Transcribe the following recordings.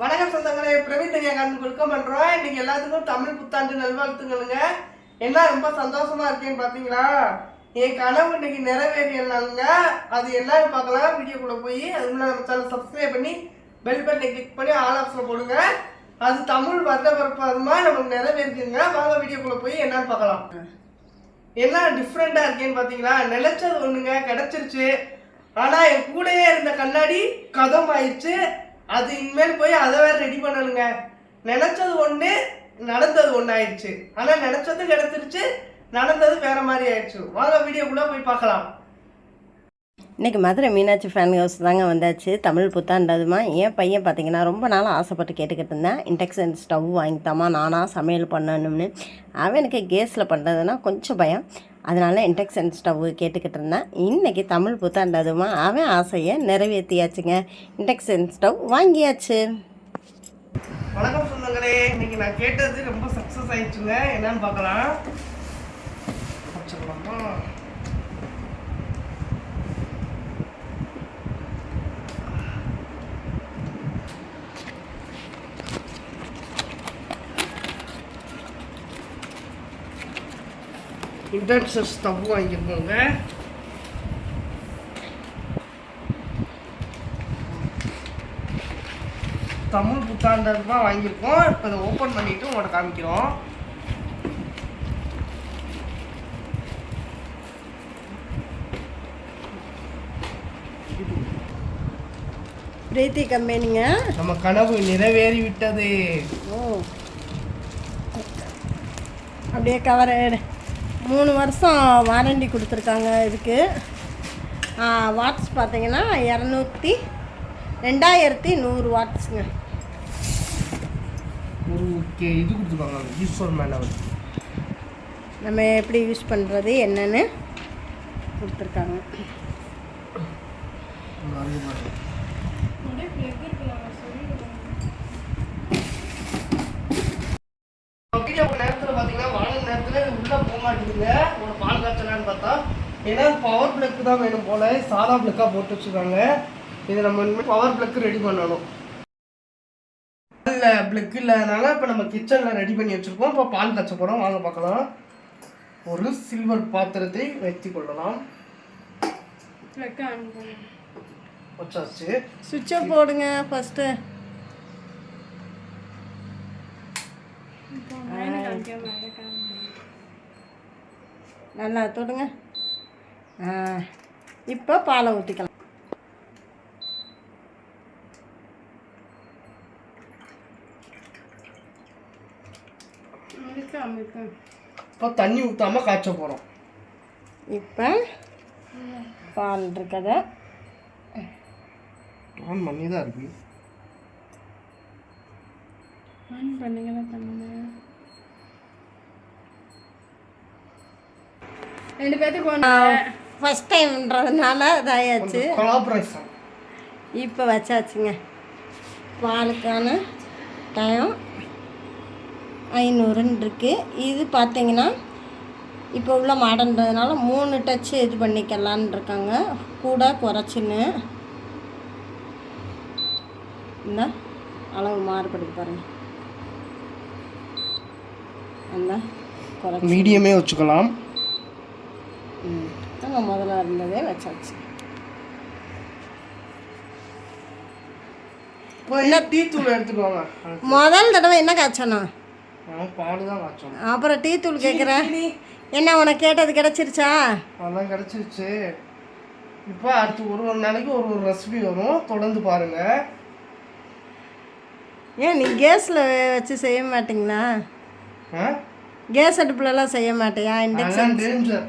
வணக்கம் சொந்தங்களே, பிரவீன் ஐயா கார்டன் வெல்கம் பண்ணுறோம். இன்றைக்கி எல்லாத்துக்கும் தமிழ் புத்தாண்டு நல்வாழ்த்துங்களுங்க. என்ன ரொம்ப சந்தோஷமாக இருக்கேன்னு பார்த்தீங்களா? என் கனவு இன்னைக்கு நிறைவேறியலாங்க. அது என்னன்னு பார்க்கலாம். வீடியோக்குள்ளே போய் அதுக்குள்ள நம்ம சேனல் சப்ஸ்கிரைப் பண்ணி பெல் பட்டனை கிளிக் பண்ணி ஆல் ஆப்ஷனில் போடுங்க. அது தமிழ் வருட பிறப்பாதுமா நமக்கு நிறைவேறிக்குங்க. வாங்க வீடியோக்குள்ளே போய் என்னன்னு பார்க்கலாம். என்ன டிஃப்ரெண்ட்டாக இருக்கேன்னு பார்த்தீங்களா? நினைச்சது ஒன்றுங்க, கிடச்சிருச்சு. ஆனால் என் கூடயே இருந்த கண்ணாடி கதம் ஆயிடுச்சு. அது இனிமேல் போய் அதை வேற ரெடி பண்ணணுங்க. நினைச்சது ஒன்று, நடந்தது ஒன்று ஆயிடுச்சு. ஆனால் நினைச்சது கிடச்சிருச்சு, நடந்தது வேற மாதிரி ஆயிடுச்சு. வாங்க வீடியோக்குள்ளே போய் பார்க்கலாம். இன்றைக்கி மதுரை மீனாட்சி ஃபேன் ஹவுஸ் தாங்க வந்தாச்சு. தமிழ் புத்தாண்டதுமா என் பையன் பார்த்திங்கன்னா ரொம்ப நாளாக ஆசைப்பட்டு கேட்டுக்கிட்டு இருந்தேன். இண்டக்ஷன் ஸ்டவ் வாங்கித்தாமா நானாக சமையல் பண்ணணும்னு. அவனுக்கு கேஸில் பண்ணுறதுனா கொஞ்சம் பயம், அதனால் இண்டக்ஷன் ஸ்டவ் கேட்டுக்கிட்டு இருந்தேன். இன்றைக்கி தமிழ் புத்தாண்டதுமா அவன் ஆசையை நிறைவேற்றியாச்சுங்க. இண்டக்ஷன் ஸ்டவ் வாங்கியாச்சு. வணக்கம் சொந்தங்களே, இன்னைக்கு நான் கேட்டது ரொம்ப சக்ஸஸ் ஆயிடுச்சுங்க. என்னன்னு பார்க்கலாம். இண்டக்ஷன் ஸ்டவ் வாங்கியிருக்கோங்க. தமிழ் புத்தாண்டமா வாங்கியிருக்கோம். இப்போ இதை ஓப்பன் பண்ணிட்டு உங்கள்கிட்ட காமிக்கிறோம். பிரீத்தி கம்பெனிங்க. நம்ம கனவு நிறைவேறி விட்டது. ஓ, அப்படியே கவர் 3 வருஷம் வாரண்டி கொடுத்துருக்காங்க. இதுக்கு வாட்ஸ் பார்த்தீங்கன்னா 2100 வாட்ஸுங்க. ஓகே, இது கொடுத்துருக்காங்க ஈஸ்வர் மேலே நம்ம எப்படி யூஸ் பண்ணுறது என்னன்னு கொடுத்துருக்காங்க. நேரத்தில் பார்த்தீங்கன்னா வாங்க நேரத்தில் உள்ளே போக மாட்டேங்குதுங்க. ஒரு பால் காய்ச்சலான்னு பார்த்தா ஏன்னா பவர் பிளக்கு தான் வேணும் போல, சாதா பிளக்காக போட்டு வச்சுருக்காங்க. இதை நம்ம இனிமேல் பவர் பிளக்கு ரெடி பண்ணணும். இல்லை பிளக் இல்லாதனால இப்போ நம்ம கிச்சனில் ரெடி பண்ணி வச்சுருக்கோம். இப்போ பால் காய்ச்ச போகிறோம், வாங்க பார்க்கலாம். ஒரு சில்வர் பாத்திரத்தை வைத்து கொள்ளலாம். வச்சாச்சு. சுவிட்சை போடுங்க ஃபஸ்ட்டு. நல்லா தொடுங்க. இப்போ பாலை ஊற்றிக்கலாம். இப்போ தண்ணி ஊற்றாமல் காய்ச்ச போகிறோம். இப்போ பால் இருக்கதை ஆன் பண்ணி தான் இருக்கு. ஆன் பண்ணுங்க. ரெண்டு பேர்த்துக்கு ஃபஸ்ட் டைம்ன்றதுனால இதாயாச்சு. கொலாபரேஷன். இப்போ வச்சாச்சுங்க. பாலுக்கான டைம் 500 இருக்குது. இது பார்த்தீங்கன்னா இப்போ உள்ள மாடன்றதுனால 3 டச்சு இது பண்ணிக்கலான்னு இருக்காங்க, கூட குறைச்சின்னு. இந்த அளவு மாறுபடுது பாருங்கள். அந்த குறைச்சி மீடியமே வச்சுக்கலாம். நாங்கள் முதல்ல இருந்ததே வச்சாச்சு. டீ தூள் எடுத்துக்குவாங்க. முதல் தடவை என்ன காய்ச்சணும்? பால் தான் காய்ச்சணும். அப்புறம் டீ தூள் கேட்குறேன். என்ன உனக்கு கேட்டது கிடச்சிருச்சா? அதெல்லாம் கிடச்சிருச்சு. இப்போ அடுத்து ஒரு நாளைக்கு ஒரு ரெசிபி வரும், தொடர்ந்து பாருங்கள். ஏன் நீ கேஸில் வச்சு செய்ய மாட்டிங்களா? கேஸ் அடுப்புலலாம் செய்ய மாட்டியா? Induction danger.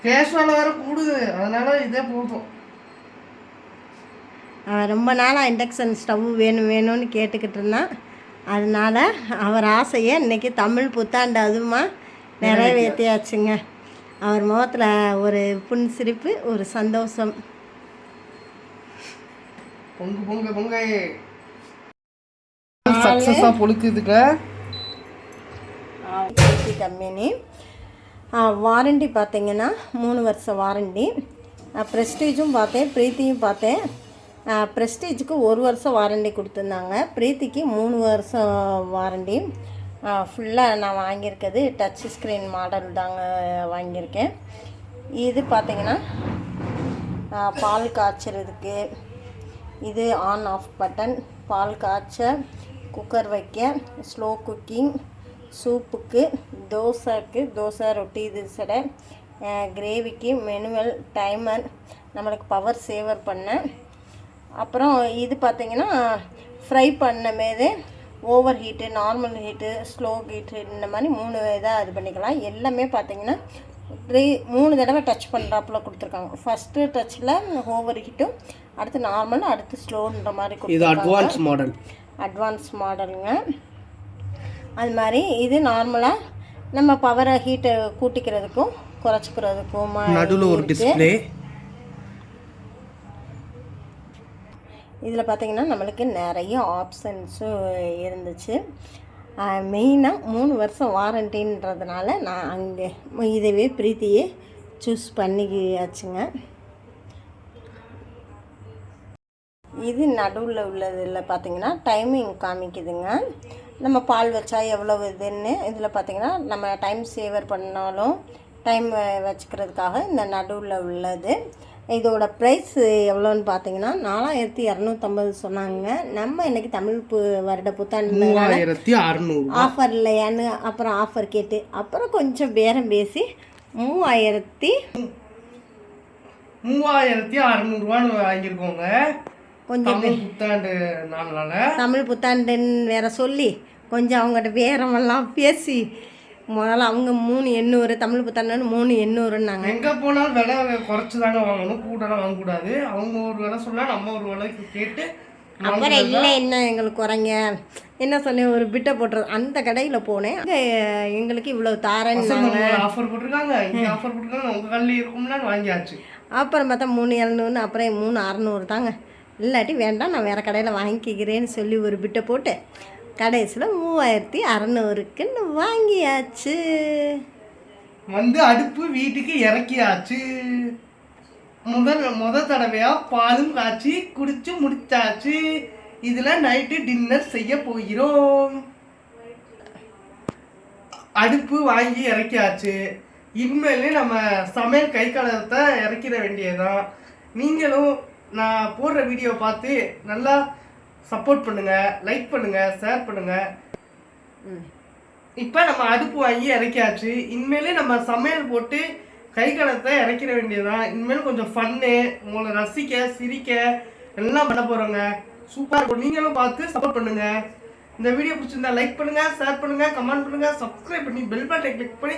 கேஸ் வேலை வேறு கூடுது, அதனால இதே போதும். அவன் ரொம்ப நாளாக இண்டக்ஷன் ஸ்டவ் வேணும்னு கேட்டுக்கிட்டு இருந்தான். அதனால் அவர் ஆசையை இன்றைக்கி தமிழ் புத்தாண்டு அதுமா நிறைவேற்றியாச்சுங்க. அவர் முகத்தில் ஒரு புன்சிரிப்பு, ஒரு சந்தோஷம். பொங்கு பொங்கு பொங்க சக்ஸஸாக பொழுக்குதுங்க. கம்பெனி வாரண்டி பார்த்தீங்கன்னா 3 வருஷம் வாரண்டி. ப்ரெஸ்டீஜும் பார்த்தேன், பிரீத்தியும் பார்த்தேன். ப்ரெஸ்டீஜுக்கு 1 வருஷம் வாரண்டி கொடுத்துருந்தாங்க. பிரீத்திக்கு 3 வருஷம் வாரண்டி. ஃபுல்லாக நான் வாங்கியிருக்கிறது டச் ஸ்க்ரீன் மாடல் தாங்க வாங்கியிருக்கேன். இது பார்த்திங்கன்னா பால் காய்ச்சறதுக்கு, இது ஆன் ஆஃப் பட்டன், பால் காய்ச்ச, குக்கர் வைக்க, ஸ்லோ குக்கிங், சூப்புக்கு, தோசை ரொட்டி இது சடை, கிரேவிக்கு, மெனுவல், டைமர், நம்மளுக்கு பவர் சேவர் பண்ண. அப்புறம் இது பார்த்திங்கன்னா ஃப்ரை பண்ண மேது over heat, normal heat, slow heat, இந்த மாதிரி 3 இதாக இது பண்ணிக்கலாம். எல்லாமே பார்த்திங்கன்னா 3 தடவை டச் பண்ணுறாப்புல கொடுத்துருக்காங்க. ஃபஸ்ட்டு டச்சில் ஓவர் ஹீட்டும், அடுத்து நார்மல், அடுத்து ஸ்லோன்ற மாதிரி கொடுத்துருக்காங்க. அட்வான்ஸ் மாடலுங்க. அது மாதிரி இது நார்மலாக நம்ம பவரை ஹீட்டை கூட்டிக்கிறதுக்கும் குறைச்சிக்கிறதுக்கும் நடுவில் ஒரு டிஸ்பிளே. இதில் பார்த்திங்கன்னா நம்மளுக்கு நிறைய ஆப்ஷன்ஸும் இருந்துச்சு. மெயினாக 3 வருஷம் வாரண்டின்றதுனால நான் அங்கே இதவே பிரீத்தியே சூஸ் பண்ணியாச்சுங்க. இது நடுவில் உள்ளதில் பார்த்திங்கன்னா டைமிங் காமிக்குதுங்க. நம்ம பால் வச்சா எவ்வளோ இதுன்னு. இதில் பார்த்திங்கன்னா நம்ம டைம் சேவர் பண்ணாலும் டைம் வச்சுக்கிறதுக்காக இந்த நடுவில் உள்ளது. இதோட ப்ரைஸ் எவ்வளோன்னு பார்த்தீங்கன்னா 4250 சொன்னாங்க. நம்ம இன்றைக்கி தமிழ் வருட புத்தாண்டு 3600 ஆஃபர் இல்லையான்னு அப்புறம் ஆஃபர் கேட்டு அப்புறம் கொஞ்சம் பேரம் பேசி 3600 வாங்கியிருக்கோங்க. கொஞ்சம் புத்தாண்டு நாளால தமிழ் புத்தாண்டுன்னு வேற சொல்லி கொஞ்சம் அவங்ககிட்ட பேரமெல்லாம் பேசி முதல்ல அவங்க 3800 தமிழ் புத்தாண்டு 3800ன்னாங்க. எங்கே போனாலும் விலை குறைச்சி தாங்க வாங்கணும், கூடலாம் வாங்கக்கூடாது. அவங்க ஒரு விலை சொன்னால் நம்ம ஒரு விலைக்கு கேட்டு அப்புறம் இல்லை என்ன எங்களுக்கு குறைங்க என்ன சொன்னேன், ஒரு பிட்டை போட்டுறது அந்த கடையில் போனேன். எங்களுக்கு இவ்வளோ தாரேன்னு ஆஃபர் போட்டிருக்காங்க, இங்கே ஆஃபர் போட்டிருக்காங்க, உங்கள் கல்லில் இருக்கும்லான்னு வாங்கியாச்சு. அப்புறம் பார்த்தா 3700, அப்புறம் 3600 தாங்க. இல்லாட்டி வேண்டாம் நான் வேறு கடையில் வாங்கிக்கிறேன்னு சொல்லி ஒரு பிட்டை போட்டு கடைசியில் 3600க்குன்னு வாங்கியாச்சு. அடுப்பு வீட்டுக்கு இறக்கியாச்சு. முதல் தடவையாக பாலும் காய்ச்சி குடிச்சு முடிச்சாச்சு. இதில் நைட்டு டின்னர் செய்ய போகிறோம். அடுப்பு வாங்கி இறக்கியாச்சு. இனிமேல் நம்ம சமையல் கை கலத்தை இறக்கிட வேண்டியதுதான். நீங்களும் நான் போடுற வீடியோ பார்த்து நல்லா சப்போர்ட் பண்ணுங்கள், லைக் பண்ணுங்கள், ஷேர் பண்ணுங்கள். இப்போ நம்ம அடுப்பு வாங்கி இறக்கியாச்சு. இனிமேலே நம்ம சமையல் போட்டு கை கலத்தை இறக்கிட வேண்டியதுதான். இனிமேல் கொஞ்சம் ஃபன்னு, உங்களை ரசிக்க சிரிக்க எல்லாம் பண்ண போகிறோங்க. சூப்பராக இருக்கும். நீங்களும் பார்த்து சப்போர்ட் பண்ணுங்கள். இந்த வீடியோ பிடிச்சிருந்தா லைக் பண்ணுங்கள், ஷேர் பண்ணுங்கள், கமெண்ட் பண்ணுங்கள், சப்ஸ்கிரைப் பண்ணி பெல் பட்டனை கிளிக் பண்ணி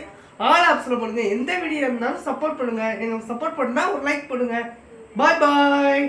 ஆல் ஆப்ஷனில் பண்ணுங்கள். எந்த வீடியோ இருந்தாலும் சப்போர்ட் பண்ணுங்கள். எங்களுக்கு சப்போர்ட் பண்ணால் ஒரு லைக் பண்ணுங்கள். பாய் பாய்.